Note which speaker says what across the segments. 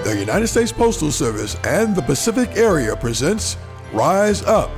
Speaker 1: The United States Postal Service and the Pacific Area presents Rise Up.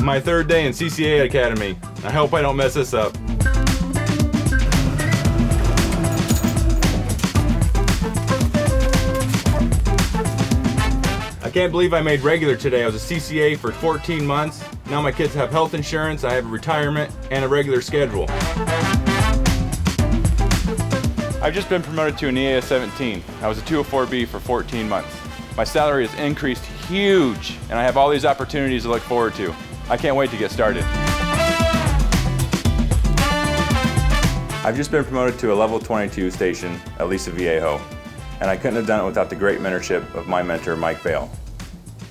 Speaker 2: My third day in CCA Academy. I hope I don't mess this up. I can't believe I made regular today. I was a CCA for 14 months. Now my kids have health insurance, I have a retirement, and a regular schedule.
Speaker 3: I've just been promoted to an EAS 17. I was a 204B for 14 months. My salary has increased huge, and I have all these opportunities to look forward to. I can't wait to get started. I've just been promoted to a level 22 station at Lisa Viejo, and I couldn't have done it without the great mentorship of my mentor, Mike Bale.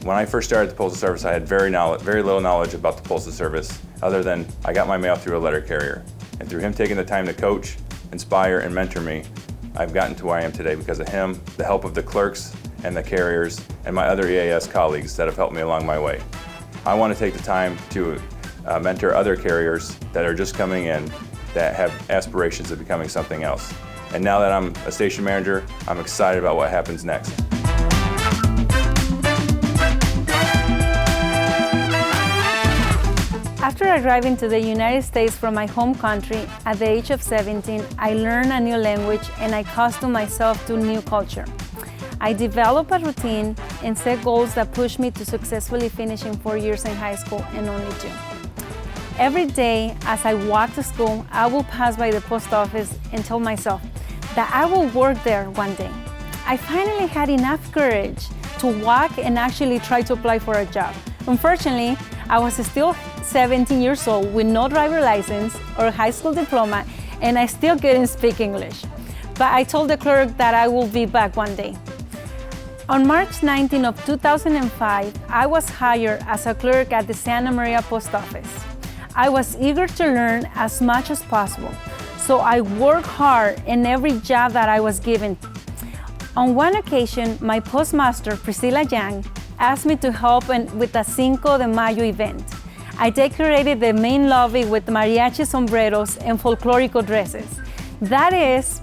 Speaker 3: When I first started the Postal Service, I had very little knowledge about the Postal Service, other than I got my mail through a letter carrier. And through him taking the time to coach, inspire, and mentor me, I've gotten to where I am today because of him, the help of the clerks and the carriers, and my other EAS colleagues that have helped me along my way. I want to take the time to mentor other carriers that are just coming in that have aspirations of becoming something else. And now that I'm a station manager, I'm excited about what happens next.
Speaker 4: After arriving to the United States from my home country at the age of 17, I learned a new language and I accustomed myself to new culture. I developed a routine and set goals that pushed me to successfully finishing 4 years in high school and only 2. Every day as I walk to school, I will pass by the post office and tell myself that I will work there one day. I finally had enough courage to walk and actually try to apply for a job. Unfortunately, I was still 17 years old with no driver license or high school diploma, and I still couldn't speak English. But I told the clerk that I will be back one day. On March 19 of 2005, I was hired as a clerk at the Santa Maria Post Office. I was eager to learn as much as possible, so I worked hard in every job that I was given. On one occasion, my postmaster, Priscilla Yang, asked me to help with a Cinco de Mayo event. I decorated the main lobby with mariachi sombreros and folklorico dresses. That is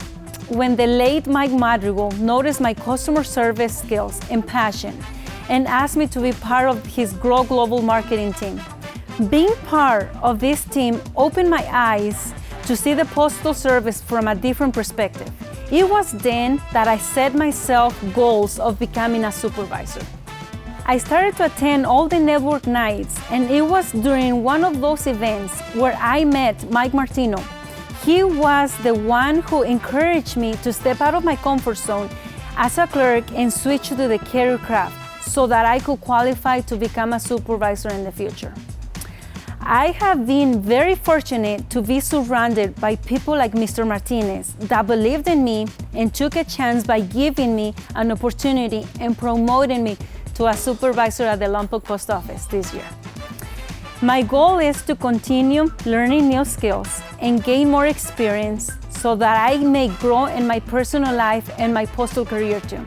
Speaker 4: when the late Mike Madrigal noticed my customer service skills and passion and asked me to be part of his Grow Global marketing team. Being part of this team opened my eyes to see the Postal Service from a different perspective. It was then that I set myself goals of becoming a supervisor. I started to attend all the network nights, and it was during one of those events where I met Mike Martino. He was the one who encouraged me to step out of my comfort zone as a clerk and switch to the carrier craft so that I could qualify to become a supervisor in the future. I have been very fortunate to be surrounded by people like Mr. Martinez that believed in me and took a chance by giving me an opportunity and promoting me to a supervisor at the Lompoc Post Office this year. My goal is to continue learning new skills and gain more experience so that I may grow in my personal life and my postal career too.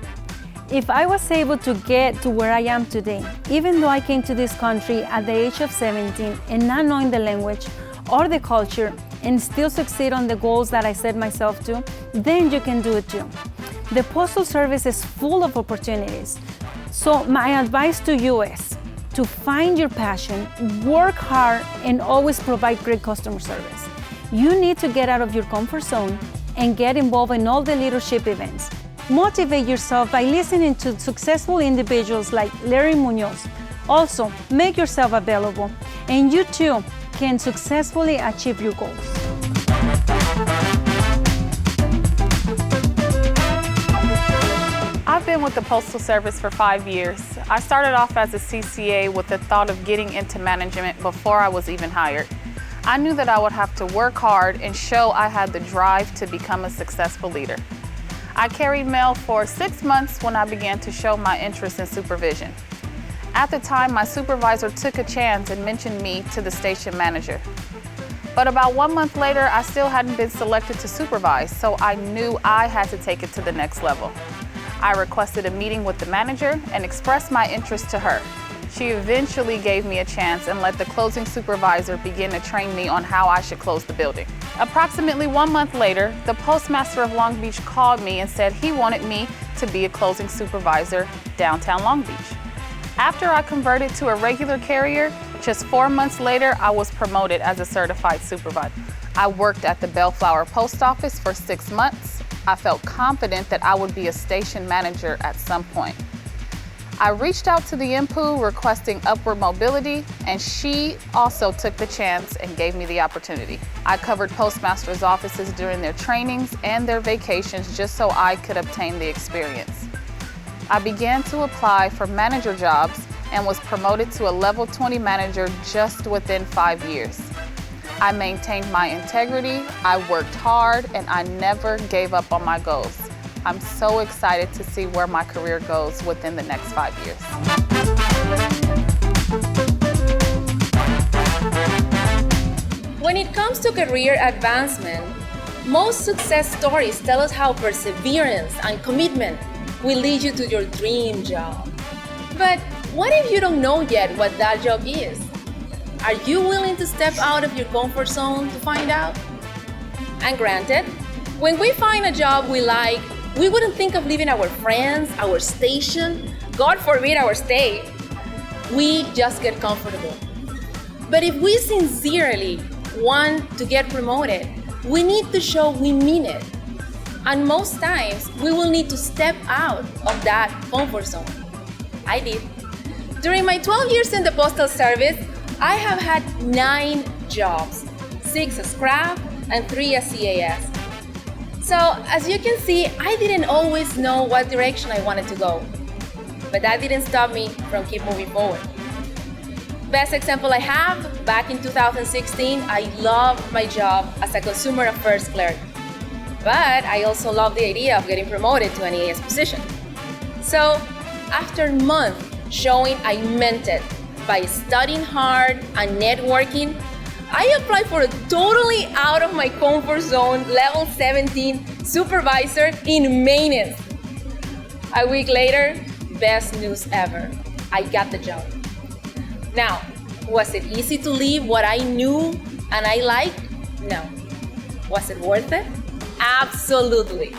Speaker 4: If I was able to get to where I am today, even though I came to this country at the age of 17 and not knowing the language or the culture and still succeed on the goals that I set myself to, then you can do it too. The Postal Service is full of opportunities. So my advice to you is to find your passion, work hard, and always provide great customer service. You need to get out of your comfort zone and get involved in all the leadership events. Motivate yourself by listening to successful individuals like Larry Munoz. Also, make yourself available, and you too can successfully achieve your goals.
Speaker 5: I've been been with the Postal Service for 5 years. I started off as a CCA with the thought of getting into management before I was even hired. I knew that I would have to work hard and show I had the drive to become a successful leader. I carried mail for 6 months when I began to show my interest in supervision. At the time, my supervisor took a chance and mentioned me to the station manager. But about 1 month later, I still hadn't been selected to supervise, so I knew I had to take it to the next level. I requested a meeting with the manager and expressed my interest to her. She eventually gave me a chance and let the closing supervisor begin to train me on how I should close the building. Approximately 1 month later, the postmaster of Long Beach called me and said he wanted me to be a closing supervisor downtown Long Beach. After I converted to a regular carrier, just 4 months later, I was promoted as a certified supervisor. I worked at the Bellflower Post Office for 6 months. I felt confident that I would be a station manager at some point. I reached out to the IMPU requesting upward mobility, and she also took the chance and gave me the opportunity. I covered postmasters' offices during their trainings and their vacations just so I could obtain the experience. I began to apply for manager jobs and was promoted to a level 20 manager just within 5 years. I maintained my integrity, I worked hard, and I never gave up on my goals. I'm so excited to see where my career goes within the next 5 years.
Speaker 6: When it comes to career advancement, most success stories tell us how perseverance and commitment will lead you to your dream job. But what if you don't know yet what that job is? Are you willing to step out of your comfort zone to find out? And granted, when we find a job we like, we wouldn't think of leaving our friends, our station, God forbid our state. We just get comfortable. But if we sincerely want to get promoted, we need to show we mean it. And most times, we will need to step out of that comfort zone. I did. During my 12 years in the Postal Service, I have had 9 jobs, 6 as craft and 3 as CAS. So, as you can see, I didn't always know what direction I wanted to go. But that didn't stop me from keep moving forward. Best example I have, back in 2016, I loved my job as a consumer affairs clerk. But I also loved the idea of getting promoted to an EAS position. So, after months showing I meant it by studying hard and networking, I applied for a totally out of my comfort zone level 17 supervisor in maintenance. A week later, best news ever. I got the job. Now, was it easy to leave what I knew and I liked? No. Was it worth it? Absolutely.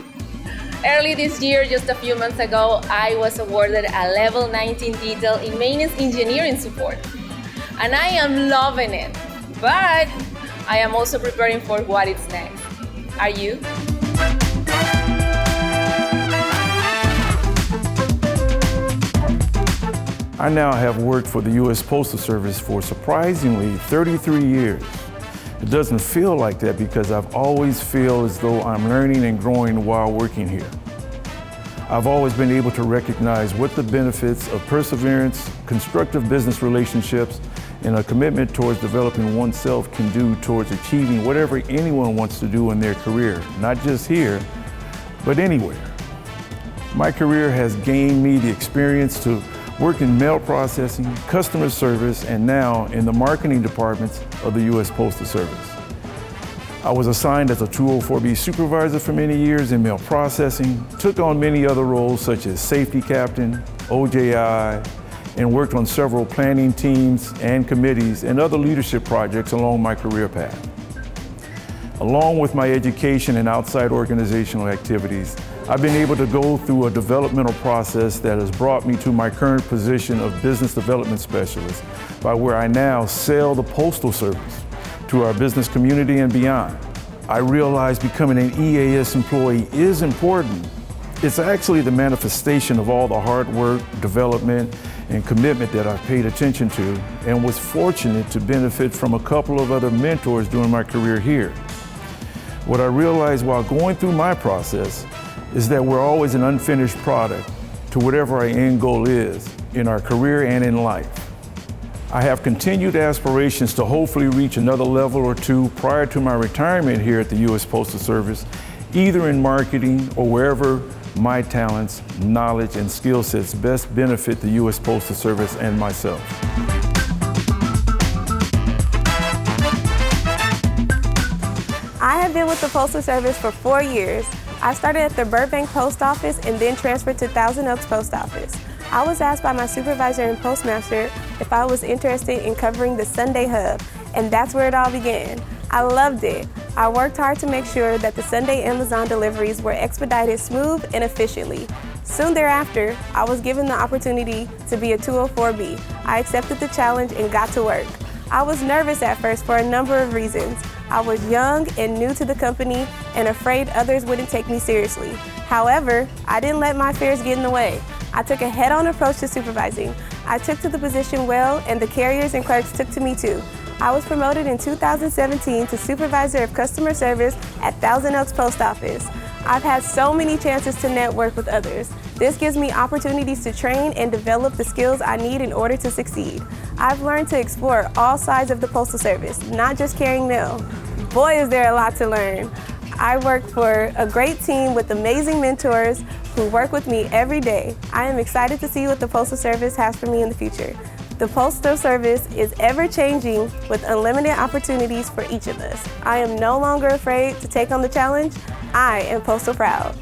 Speaker 6: Early this year, just a few months ago, I was awarded a level 19 detail in maintenance engineering support. And I am loving it. But I am also preparing for what is next. Are you?
Speaker 7: I now have worked for the U.S. Postal Service for surprisingly 33 years. It doesn't feel like that because I've always feel as though I'm learning and growing while working here. I've always been able to recognize what the benefits of perseverance, constructive business relationships, and a commitment towards developing oneself can do towards achieving whatever anyone wants to do in their career, not just here, but anywhere. My career has gained me the experience to work in mail processing, customer service, and now in the marketing departments of the U.S. Postal Service. I was assigned as a 204B supervisor for many years in mail processing, took on many other roles such as safety captain, OJI, and worked on several planning teams and committees and other leadership projects along my career path. Along with my education and outside organizational activities, I've been able to go through a developmental process that has brought me to my current position of business development specialist, by where I now sell the Postal Service to our business community and beyond. I realized becoming an EAS employee is important. It's actually the manifestation of all the hard work, development, and commitment that I've paid attention to, and was fortunate to benefit from a couple of other mentors during my career here. What I realized while going through my process is that we're always an unfinished product, to whatever our end goal is in our career and in life. I have continued aspirations to hopefully reach another level or two prior to my retirement here at the U.S. Postal Service, either in marketing or wherever my talents, knowledge, and skill sets best benefit the U.S. Postal Service and myself.
Speaker 8: I have been with the Postal Service for 4 years. I started at the Burbank Post Office and then transferred to Thousand Oaks Post Office. I was asked by my supervisor and postmaster if I was interested in covering the Sunday hub, and that's where it all began. I loved it. I worked hard to make sure that the Sunday Amazon deliveries were expedited smooth and efficiently. Soon thereafter, I was given the opportunity to be a 204B. I accepted the challenge and got to work. I was nervous at first for a number of reasons. I was young and new to the company and afraid others wouldn't take me seriously. However, I didn't let my fears get in the way. I took a head-on approach to supervising. I took to the position well, and the carriers and clerks took to me too. I was promoted in 2017 to Supervisor of Customer Service at Thousand Oaks Post Office. I've had so many chances to network with others. This gives me opportunities to train and develop the skills I need in order to succeed. I've learned to explore all sides of the Postal Service, not just carrying mail. Boy, is there a lot to learn. I work for a great team with amazing mentors who work with me every day. I am excited to see what the Postal Service has for me in the future. The Postal Service is ever-changing with unlimited opportunities for each of us. I am no longer afraid to take on the challenge. I am postal proud.